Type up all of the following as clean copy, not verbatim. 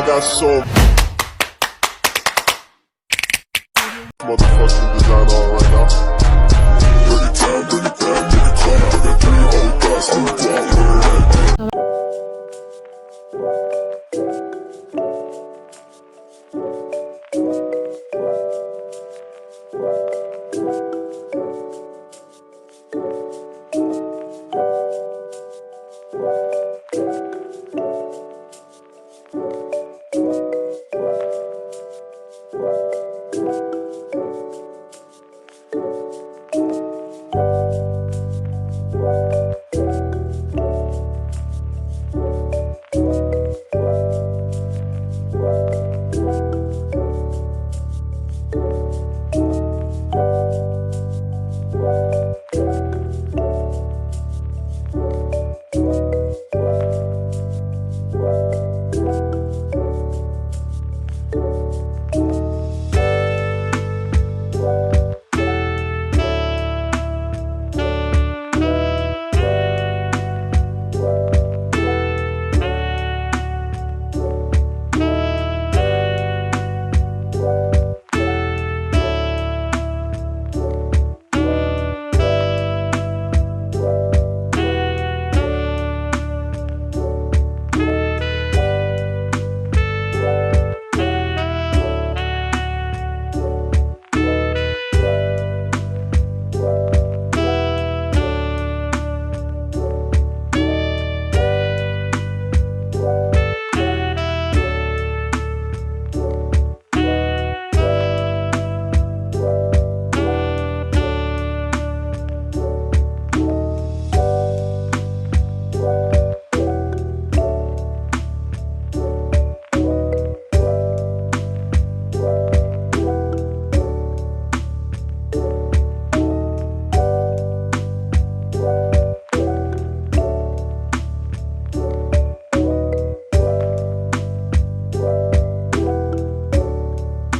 got so motherfucking design on right now. Bring it down, bring it down, bring it down. I got 3 old guys to the block.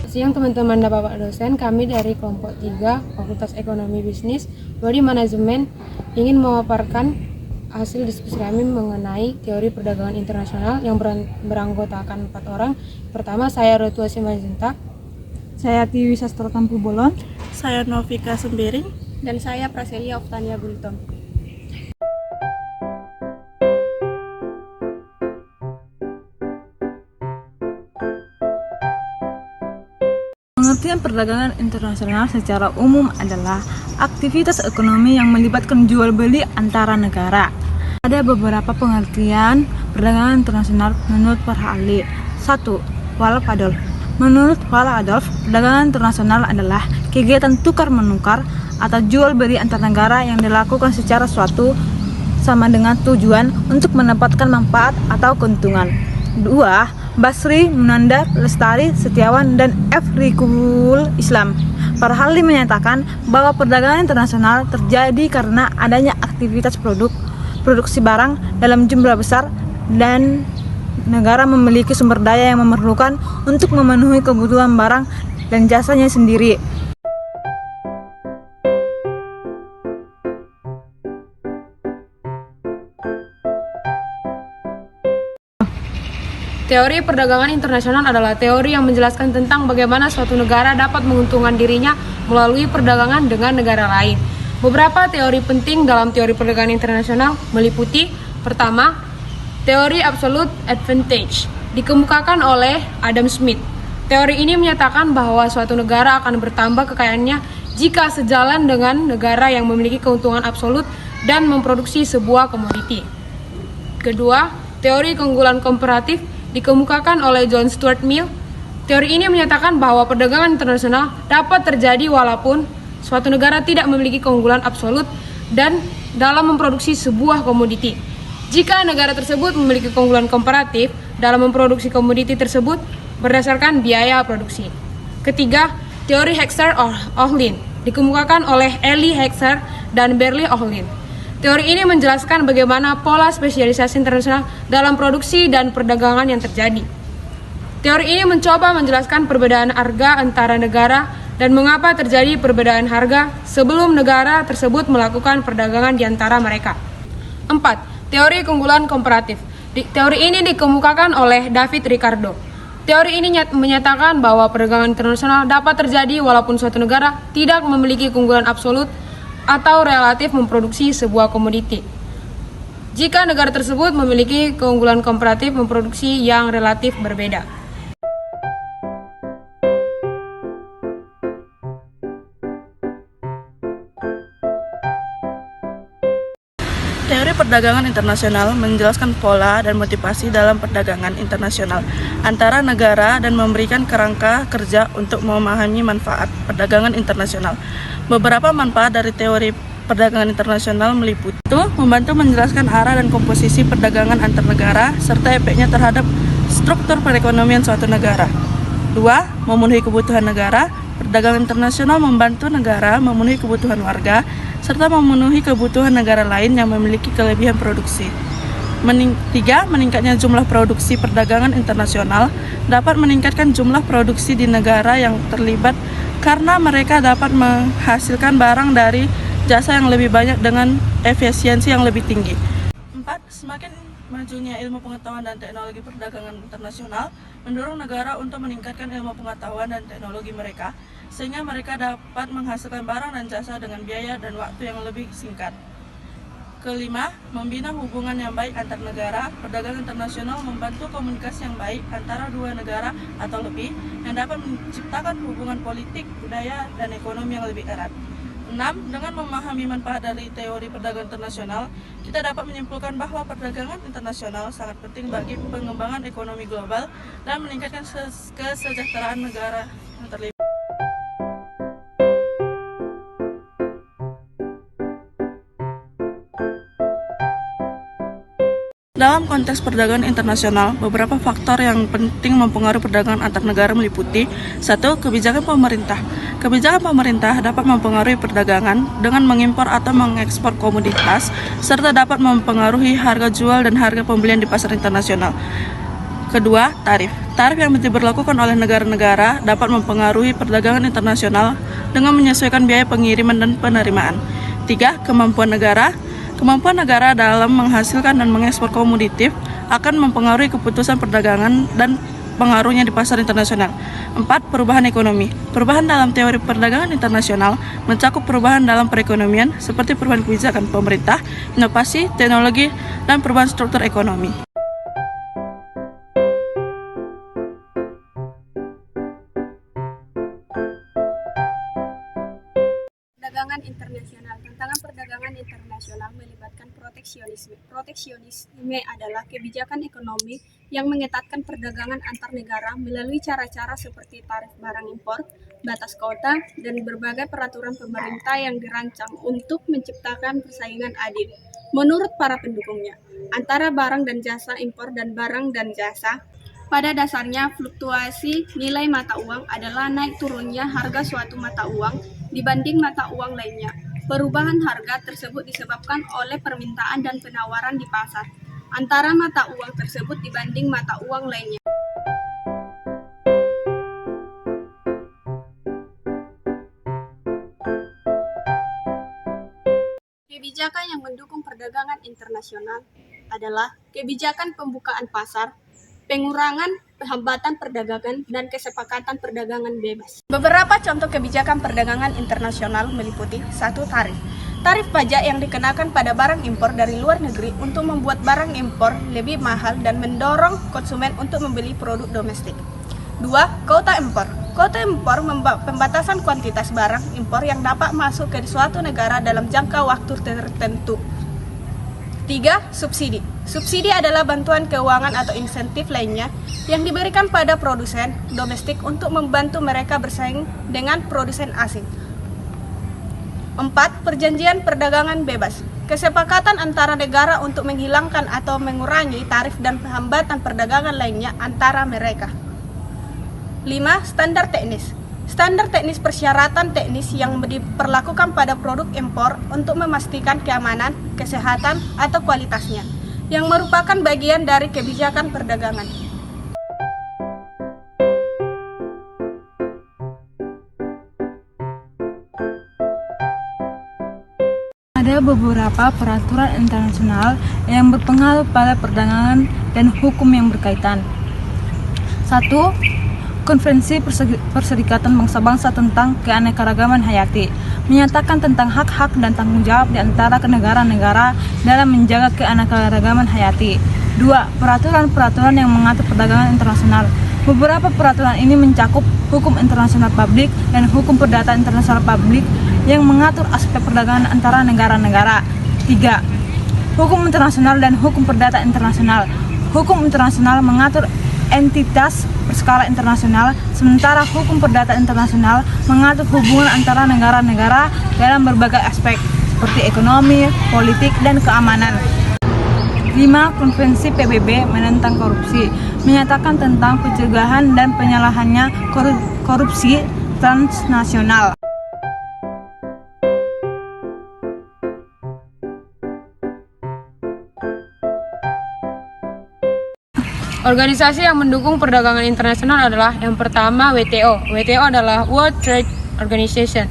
Siang teman-teman dan Bapak dosen, kami dari kelompok 3 Fakultas Ekonomi Bisnis Prodi Manajemen ingin memaparkan hasil diskusi kami mengenai teori perdagangan internasional yang beranggotakan 4 orang. Pertama, saya Rotua Simanjuntak. Saya Tiwi Sastro Tampu Bolon. Saya Novika Sembiring. Dan saya Praselia Oktania Gultom. Pengertian perdagangan internasional secara umum adalah aktivitas ekonomi yang melibatkan jual beli antara negara. Ada beberapa pengertian perdagangan internasional menurut para ahli. 1. Wallach Adolf. Menurut Wallach Adolf, perdagangan internasional adalah kegiatan tukar-menukar atau jual beli antar negara yang dilakukan secara suatu sama dengan tujuan untuk mendapatkan manfaat atau keuntungan. 2. Basri, Munandar, Lestari, Setiawan, dan F. Rikul Islam. Para ahli menyatakan bahwa perdagangan internasional terjadi karena adanya aktivitas produksi barang dalam jumlah besar dan negara memiliki sumber daya yang memerlukan untuk memenuhi kebutuhan barang dan jasanya sendiri. Teori perdagangan internasional adalah teori yang menjelaskan tentang bagaimana suatu negara dapat menguntungkan dirinya melalui perdagangan dengan negara lain. Beberapa teori penting dalam teori perdagangan internasional meliputi: pertama, teori absolute advantage, dikemukakan oleh Adam Smith. Teori ini menyatakan bahwa suatu negara akan bertambah kekayaannya jika sejalan dengan negara yang memiliki keuntungan absolut dan memproduksi sebuah komoditi. Kedua, teori keunggulan komparatif, dikemukakan oleh John Stuart Mill. Teori ini menyatakan bahwa perdagangan internasional dapat terjadi walaupun suatu negara tidak memiliki keunggulan absolut dan dalam memproduksi sebuah komoditi. Jika negara tersebut memiliki keunggulan komparatif dalam memproduksi komoditi tersebut berdasarkan biaya produksi. Ketiga, teori Heckscher-Ohlin, dikemukakan oleh Elie Heckscher dan Berlie Ohlin. Teori ini menjelaskan bagaimana pola spesialisasi internasional dalam produksi dan perdagangan yang terjadi. Teori ini mencoba menjelaskan perbedaan harga antara negara dan mengapa terjadi perbedaan harga sebelum negara tersebut melakukan perdagangan di antara mereka. 4. Teori keunggulan komparatif. Teori ini dikemukakan oleh David Ricardo. Teori ini menyatakan bahwa perdagangan internasional dapat terjadi walaupun suatu negara tidak memiliki keunggulan absolut atau relatif memproduksi sebuah komoditi. Jika negara tersebut memiliki keunggulan komparatif memproduksi yang relatif berbeda. Teori perdagangan internasional menjelaskan pola dan motivasi dalam perdagangan internasional antara negara dan memberikan kerangka kerja untuk memahami manfaat perdagangan internasional. Beberapa manfaat dari teori perdagangan internasional meliputi membantu menjelaskan arah dan komposisi perdagangan antar negara serta efeknya terhadap struktur perekonomian suatu negara. 2. Memenuhi kebutuhan negara. Perdagangan internasional membantu negara memenuhi kebutuhan warga serta memenuhi kebutuhan negara lain yang memiliki kelebihan produksi. 3. Meningkatnya jumlah produksi perdagangan internasional dapat meningkatkan jumlah produksi di negara yang terlibat karena mereka dapat menghasilkan barang dari jasa yang lebih banyak dengan efisiensi yang lebih tinggi. 4. Semakin majunya ilmu pengetahuan dan teknologi perdagangan internasional mendorong negara untuk meningkatkan ilmu pengetahuan dan teknologi mereka sehingga mereka dapat menghasilkan barang dan jasa dengan biaya dan waktu yang lebih singkat. 5. Membina hubungan yang baik antar negara. Perdagangan internasional membantu komunikasi yang baik antara dua negara atau lebih yang dapat menciptakan hubungan politik, budaya, dan ekonomi yang lebih erat. 6. Dengan memahami manfaat dari teori perdagangan internasional, kita dapat menyimpulkan bahwa perdagangan internasional sangat penting bagi pengembangan ekonomi global dan meningkatkan kesejahteraan negara yang terlibat. Dalam konteks perdagangan internasional, beberapa faktor yang penting mempengaruhi perdagangan antar negara meliputi 1. Kebijakan pemerintah. Kebijakan pemerintah dapat mempengaruhi perdagangan dengan mengimpor atau mengekspor komoditas, serta dapat mempengaruhi harga jual dan harga pembelian di pasar internasional. Kedua, tarif. Tarif yang diberlakukan oleh negara-negara dapat mempengaruhi perdagangan internasional dengan menyesuaikan biaya pengiriman dan penerimaan. 3. Kemampuan negara. Kemampuan negara dalam menghasilkan dan mengekspor komoditif akan mempengaruhi keputusan perdagangan dan pengaruhnya di pasar internasional. 4. Perubahan ekonomi. Perubahan dalam teori perdagangan internasional mencakup perubahan dalam perekonomian seperti perubahan kebijakan pemerintah, inovasi, teknologi, dan perubahan struktur ekonomi. Perdagangan internasional. Tantangan perdagangan internasional melibatkan proteksionisme. Proteksionisme adalah kebijakan ekonomi yang mengetatkan perdagangan antar negara melalui cara-cara seperti tarif barang impor, batas kuota, dan berbagai peraturan pemerintah yang dirancang untuk menciptakan persaingan adil menurut para pendukungnya antara barang dan jasa impor dan barang dan jasa. Pada dasarnya, fluktuasi nilai mata uang adalah naik turunnya harga suatu mata uang dibanding mata uang lainnya. Perubahan harga tersebut disebabkan oleh permintaan dan penawaran di pasar antara mata uang tersebut dibanding mata uang lainnya. Kebijakan yang mendukung perdagangan internasional adalah kebijakan pembukaan pasar, pengurangan hambatan perdagangan, dan kesepakatan perdagangan bebas. Beberapa contoh kebijakan perdagangan internasional meliputi 1. Tarif. Tarif pajak yang dikenakan pada barang impor dari luar negeri untuk membuat barang impor lebih mahal dan mendorong konsumen untuk membeli produk domestik. 2. Kuota impor. Kuota impor pembatasan kuantitas barang impor yang dapat masuk ke suatu negara dalam jangka waktu tertentu. 3. Subsidi. Subsidi adalah bantuan keuangan atau insentif lainnya yang diberikan pada produsen domestik untuk membantu mereka bersaing dengan produsen asing. 4. Perjanjian perdagangan bebas. Kesepakatan antara negara untuk menghilangkan atau mengurangi tarif dan hambatan perdagangan lainnya antara mereka. 5. Standar teknis. Standar teknis persyaratan teknis yang diperlakukan pada produk impor untuk memastikan keamanan, kesehatan, atau kualitasnya, yang merupakan bagian dari kebijakan perdagangan. Ada beberapa peraturan internasional yang berpengaruh pada perdagangan dan hukum yang berkaitan. 1. Konvensi Perserikatan Bangsa-Bangsa tentang Keanekaragaman Hayati menyatakan tentang hak-hak dan tanggung jawab di antara negara-negara dalam menjaga keanekaragaman hayati. 2. Peraturan-peraturan yang mengatur perdagangan internasional. Beberapa peraturan ini mencakup hukum internasional publik dan hukum perdata internasional publik yang mengatur aspek perdagangan antara negara-negara. 3. Hukum internasional dan hukum perdata internasional. Hukum internasional mengatur entitas berskala internasional, sementara hukum perdata internasional mengatur hubungan antara negara-negara dalam berbagai aspek, seperti ekonomi, politik, dan keamanan. 5. Konvensi PBB menentang korupsi menyatakan tentang pencegahan dan penyalahannya korupsi transnasional. Organisasi yang mendukung perdagangan internasional adalah yang pertama WTO. WTO adalah World Trade Organization.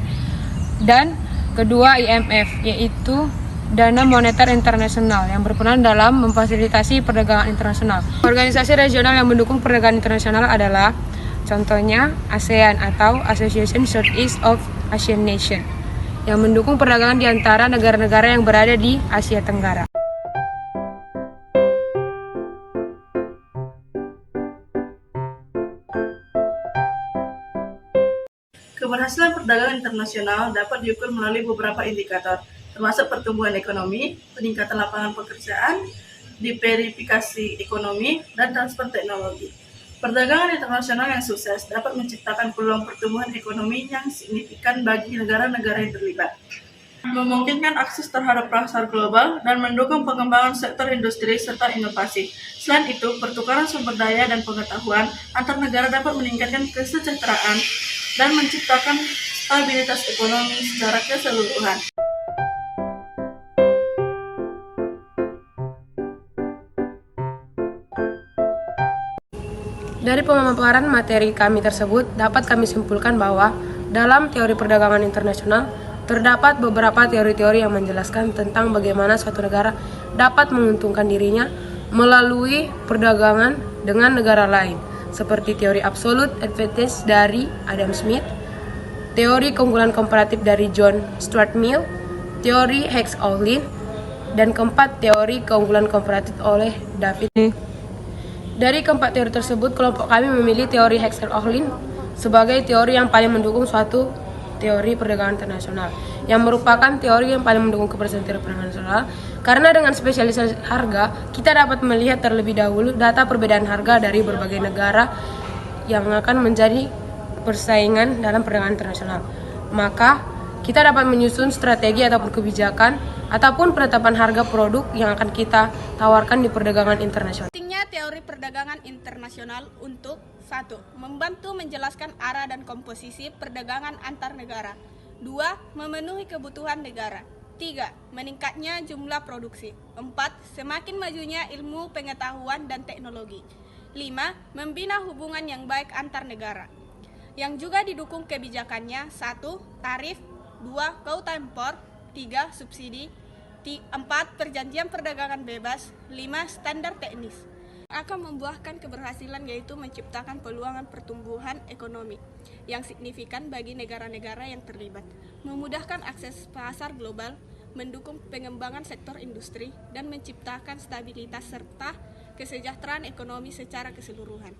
Dan kedua IMF, yaitu Dana Moneter Internasional yang berperan dalam memfasilitasi perdagangan internasional. Organisasi regional yang mendukung perdagangan internasional adalah contohnya ASEAN atau Association Southeast of Asian Nation yang mendukung perdagangan di antara negara-negara yang berada di Asia Tenggara. Keberhasilan perdagangan internasional dapat diukur melalui beberapa indikator, termasuk pertumbuhan ekonomi, peningkatan lapangan pekerjaan, diverifikasi ekonomi, dan transfer teknologi. Perdagangan internasional yang sukses dapat menciptakan peluang pertumbuhan ekonomi yang signifikan bagi negara-negara yang terlibat, memungkinkan akses terhadap pasar global, dan mendukung pengembangan sektor industri serta inovasi. Selain itu, pertukaran sumber daya dan pengetahuan antar negara dapat meningkatkan kesejahteraan dan menciptakan stabilitas ekonomi secara keseluruhan. Dari pemaparan materi kami tersebut, dapat kami simpulkan bahwa dalam teori perdagangan internasional, terdapat beberapa teori-teori yang menjelaskan tentang bagaimana suatu negara dapat menguntungkan dirinya melalui perdagangan dengan negara lain, seperti teori absolute advantage dari Adam Smith, teori keunggulan komparatif dari John Stuart Mill, teori Hicks-Ohlin, dan keempat, teori keunggulan komparatif oleh David. Dari keempat teori tersebut, kelompok kami memilih teori Hicks-Ohlin sebagai teori yang paling mendukung suatu teori perdagangan internasional, yang merupakan teori yang paling mendukung keberhasilan teori perdagangan internasional, karena dengan spesialisasi harga, kita dapat melihat terlebih dahulu data perbedaan harga dari berbagai negara yang akan menjadi persaingan dalam perdagangan internasional. Maka, kita dapat menyusun strategi ataupun kebijakan ataupun penetapan harga produk yang akan kita tawarkan di perdagangan internasional. Pentingnya teori perdagangan internasional untuk 1. Membantu menjelaskan arah dan komposisi perdagangan antar negara. 2. Memenuhi kebutuhan negara. 3. Meningkatnya jumlah produksi. 4. Semakin majunya ilmu pengetahuan dan teknologi. 5. Membina hubungan yang baik antar negara, yang juga didukung kebijakannya. 1. Tarif. 2. Quota impor. 3. Subsidi. 4. Perjanjian perdagangan bebas. 5. Standar teknis. Akan membuahkan keberhasilan, yaitu menciptakan peluang pertumbuhan ekonomi yang signifikan bagi negara-negara yang terlibat, memudahkan akses pasar global, mendukung pengembangan sektor industri, dan menciptakan stabilitas serta kesejahteraan ekonomi secara keseluruhan.